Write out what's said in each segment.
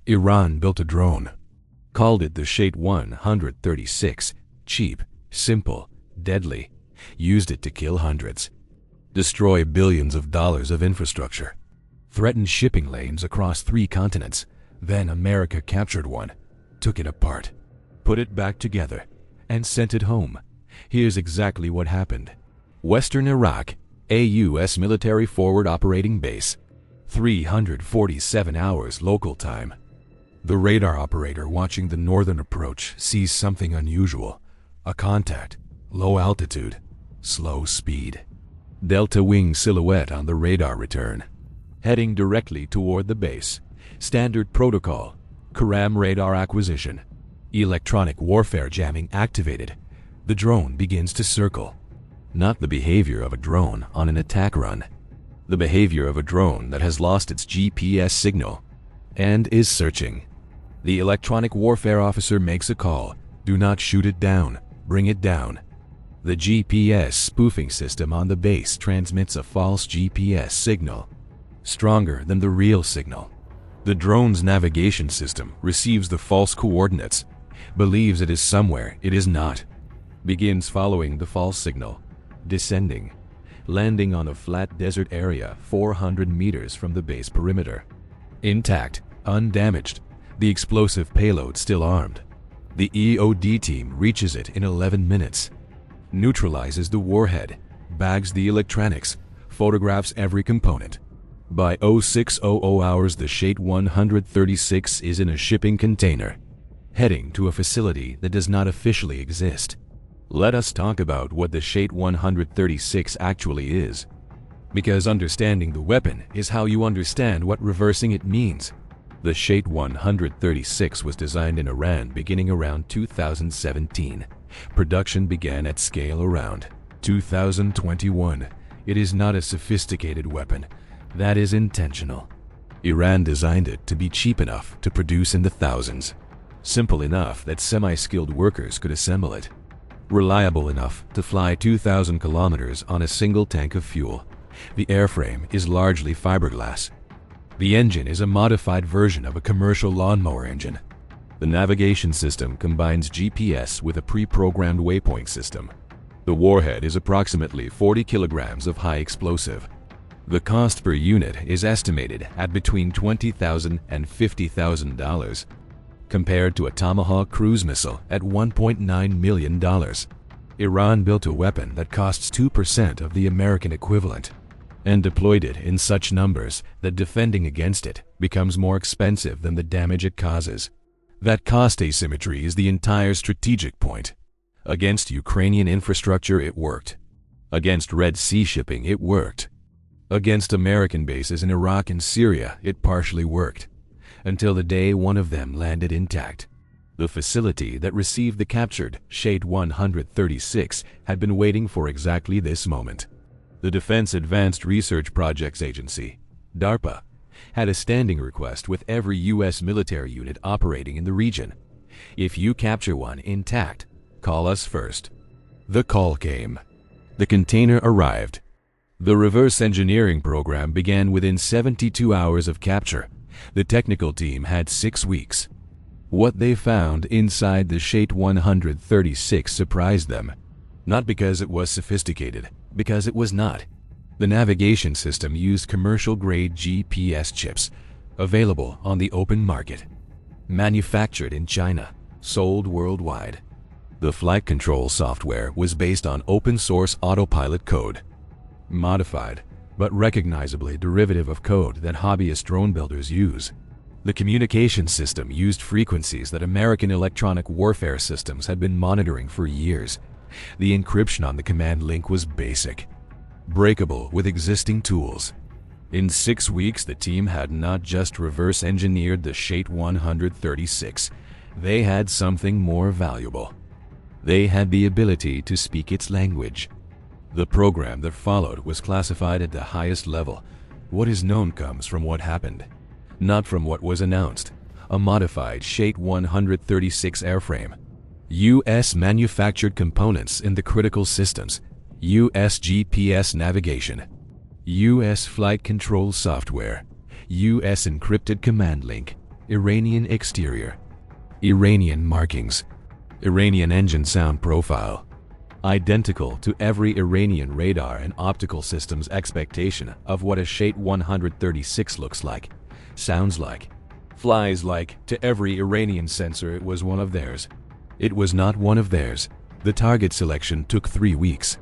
Iran built a drone, called it the Shahed 136, cheap, simple, deadly, used it to kill hundreds, destroy billions of dollars of infrastructure, threaten shipping lanes across 3 continents. Then America captured one, took it apart, put it back together, and sent it home. Here's exactly what happened. Western Iraq, a U.S. military forward operating base, 347 hours local time. The radar operator watching the northern approach sees something unusual. A contact, low altitude, slow speed. Delta wing silhouette on the radar return. Heading directly toward the base. Standard protocol. Karam radar acquisition. Electronic warfare jamming activated. The drone begins to circle. Not the behavior of a drone on an attack run. The behavior of a drone that has lost its GPS signal and is searching. The electronic warfare officer makes a call. Do not shoot it down. Bring it down. The GPS spoofing system on the base transmits a false GPS signal, stronger than the real signal. The drone's navigation system receives the false coordinates, believes it is somewhere it is not, begins following the false signal, descending, landing on a flat desert area 400 meters from the base perimeter. Intact, undamaged, the explosive payload still armed. The EOD team reaches it in 11 minutes, neutralizes the warhead, bags the electronics, photographs every component. By 0600 hours, the Shahed 136 is in a shipping container, heading to a facility that does not officially exist. Let us talk about what the Shahed 136 actually is, because understanding the weapon is how you understand what reversing it means. The Shahed 136 was designed in Iran beginning around 2017. Production began at scale around 2021. It is not a sophisticated weapon. That is intentional. Iran designed it to be cheap enough to produce in the thousands, simple enough that semi-skilled workers could assemble it, reliable enough to fly 2,000 kilometers on a single tank of fuel. The airframe is largely fiberglass. The engine is a modified version of a commercial lawnmower engine. The navigation system combines GPS with a pre-programmed waypoint system. The warhead is approximately 40 kilograms of high explosive. The cost per unit is estimated at between $20,000 and $50,000, compared to a Tomahawk cruise missile at $1.9 million. Iran built a weapon that costs 2% of the American equivalent, and deployed it in such numbers that defending against it becomes more expensive than the damage it causes. That cost asymmetry is the entire strategic point. Against Ukrainian infrastructure, it worked. Against Red Sea shipping, it worked. Against American bases in Iraq and Syria, it partially worked, until the day one of them landed intact. The facility that received the captured Shahed 136 had been waiting for exactly this moment. The Defense Advanced Research Projects Agency, DARPA, had a standing request with every U.S. military unit operating in the region. If you capture one intact, call us first. The call came. The container arrived. The reverse engineering program began within 72 hours of capture. The technical team had 6 weeks. What they found inside the Shahed 136 surprised them. Not because it was sophisticated, because it was not. The navigation system used commercial-grade GPS chips, available on the open market. Manufactured in China, sold worldwide. The flight control software was based on open-source autopilot code. Modified, but recognizably derivative of code that hobbyist drone builders use. The communication system used frequencies that American electronic warfare systems had been monitoring for years. The encryption on the command link was basic, breakable with existing tools. In 6 weeks, the team had not just reverse engineered the Shahed 136, they had something more valuable. They had the ability to speak its language. The program that followed was classified at the highest level. What is known comes from what happened, not from what was announced. A modified Shahed 136 airframe, U.S. manufactured components in the critical systems, U.S. GPS navigation, U.S. flight control software, U.S. encrypted command link, Iranian exterior, Iranian markings, Iranian engine sound profile. Identical to every Iranian radar and optical system's expectation of what a Shahed 136 looks like, sounds like, flies like. To every Iranian sensor, it was one of theirs. It was not one of theirs. The target selection took 3 weeks.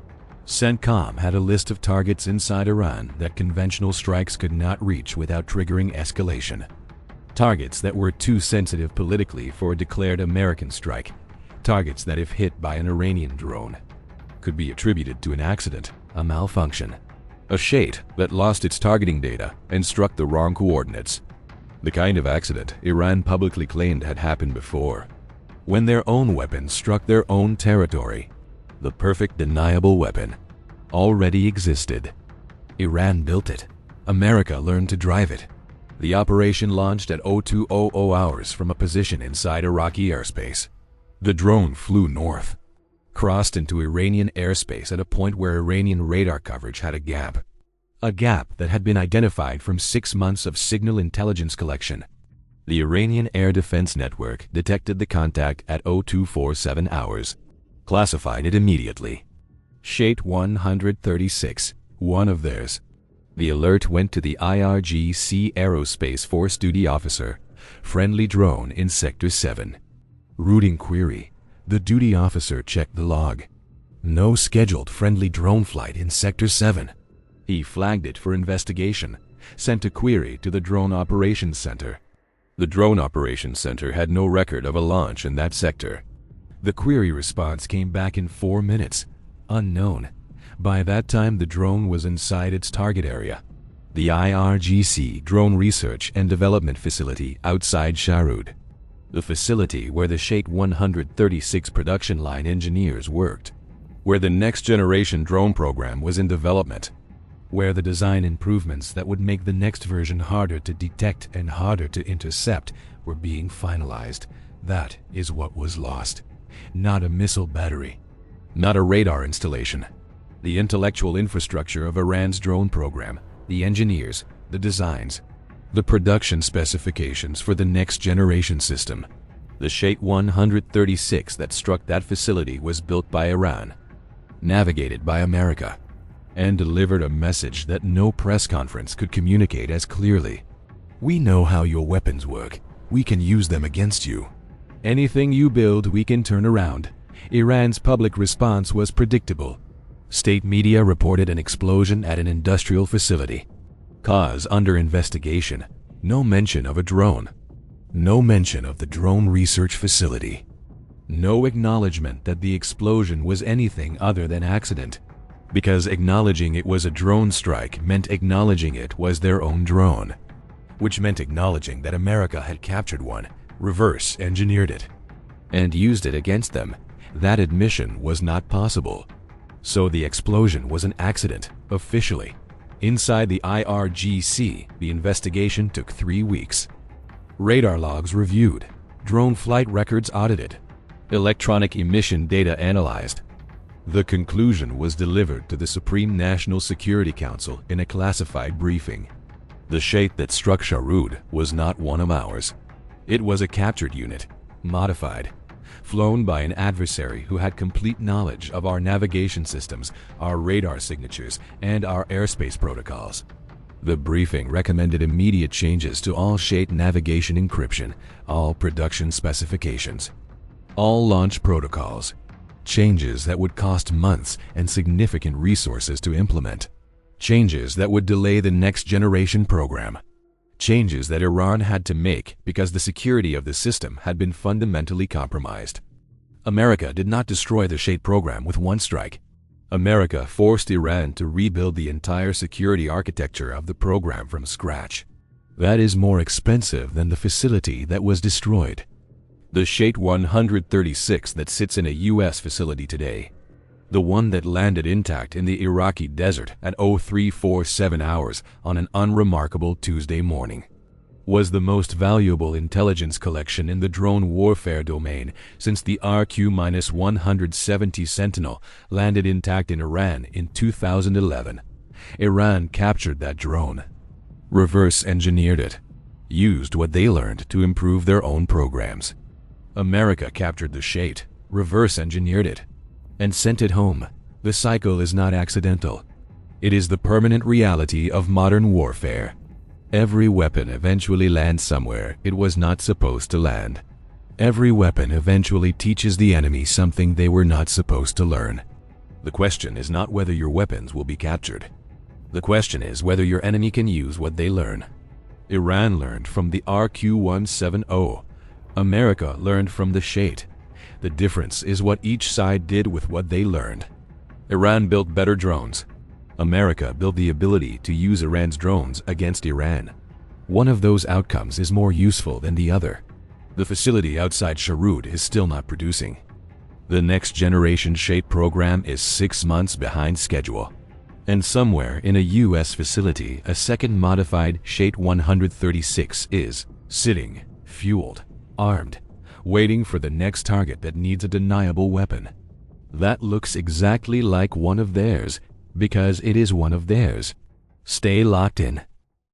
CENTCOM had a list of targets inside Iran that conventional strikes could not reach without triggering escalation. Targets that were too sensitive politically for a declared American strike. Targets that, if hit by an Iranian drone, could be attributed to an accident, a malfunction. A Shahed that lost its targeting data and struck the wrong coordinates. The kind of accident Iran publicly claimed had happened before, when their own weapons struck their own territory. The perfect deniable weapon already existed. Iran built it. America learned to drive it. The operation launched at 0200 hours from a position inside Iraqi airspace. The drone flew north, crossed into Iranian airspace at a point where Iranian radar coverage had a gap that had been identified from 6 months of signal intelligence collection. The Iranian Air Defense Network detected the contact at 0247 hours, classified it immediately. Shahed 136, one of theirs. The alert went to the IRGC Aerospace Force duty officer, friendly drone in Sector 7. Routing query. The duty officer checked the log. No scheduled friendly drone flight in Sector 7. He flagged it for investigation, sent a query to the Drone Operations Center. The Drone Operations Center had no record of a launch in that sector. The query response came back in 4 minutes. Unknown. By that time, the drone was inside its target area, the IRGC Drone Research and Development Facility outside Sharud, the facility where the Shahed 136 production line engineers worked, where the next-generation drone program was in development, where the design improvements that would make the next version harder to detect and harder to intercept were being finalized. That is what was lost. Not a missile battery, not a radar installation. The intellectual infrastructure of Iran's drone program, the engineers, the designs, the production specifications for the next-generation system. The Shahed 136 that struck that facility was built by Iran, navigated by America, and delivered a message that no press conference could communicate as clearly. We know how your weapons work. We can use them against you. Anything you build, we can turn around. Iran's public response was predictable. State media reported an explosion at an industrial facility. Cause under investigation. No mention of a drone. No mention of the drone research facility. No acknowledgement that the explosion was anything other than accident. Because acknowledging it was a drone strike meant acknowledging it was their own drone, which meant acknowledging that America had captured one, reverse engineered it, and used it against them. That admission was not possible. So the explosion was an accident, officially. Inside the IRGC, the investigation took 3 weeks. Radar logs reviewed, drone flight records audited, electronic emission data analyzed. The conclusion was delivered to the Supreme National Security Council in a classified briefing. The Shahed that struck Sharud was not one of ours. It was a captured unit, modified, flown by an adversary who had complete knowledge of our navigation systems, our radar signatures, and our airspace protocols. The briefing recommended immediate changes to all Shahed navigation encryption, all production specifications, all launch protocols. Changes that would cost months and significant resources to implement. Changes that would delay the next generation program. Changes that Iran had to make because the security of the system had been fundamentally compromised. America did not destroy the Shahed program with one strike. America forced Iran to rebuild the entire security architecture of the program from scratch. That is more expensive than the facility that was destroyed. The Shahed 136 that sits in a U.S. facility today, the one that landed intact in the Iraqi desert at 0347 hours on an unremarkable Tuesday morning, was the most valuable intelligence collection in the drone warfare domain since the RQ-170 Sentinel landed intact in Iran in 2011. Iran captured that drone, reverse engineered it, used what they learned to improve their own programs. America captured the Shahed, reverse-engineered it, and sent it home. The cycle is not accidental. It is the permanent reality of modern warfare. Every weapon eventually lands somewhere it was not supposed to land. Every weapon eventually teaches the enemy something they were not supposed to learn. The question is not whether your weapons will be captured. The question is whether your enemy can use what they learn. Iran learned from the RQ-170. America learned from the Shahed. The difference is what each side did with what they learned. Iran built better drones. America built the ability to use Iran's drones against Iran. One of those outcomes is more useful than the other. The facility outside Sharud is still not producing. The next generation Shahed program is 6 months behind schedule. And somewhere in a U.S. facility, a second modified Shahed 136 is sitting, fueled, armed, waiting for the next target that needs a deniable weapon. That looks exactly like one of theirs, because it is one of theirs. Stay locked in.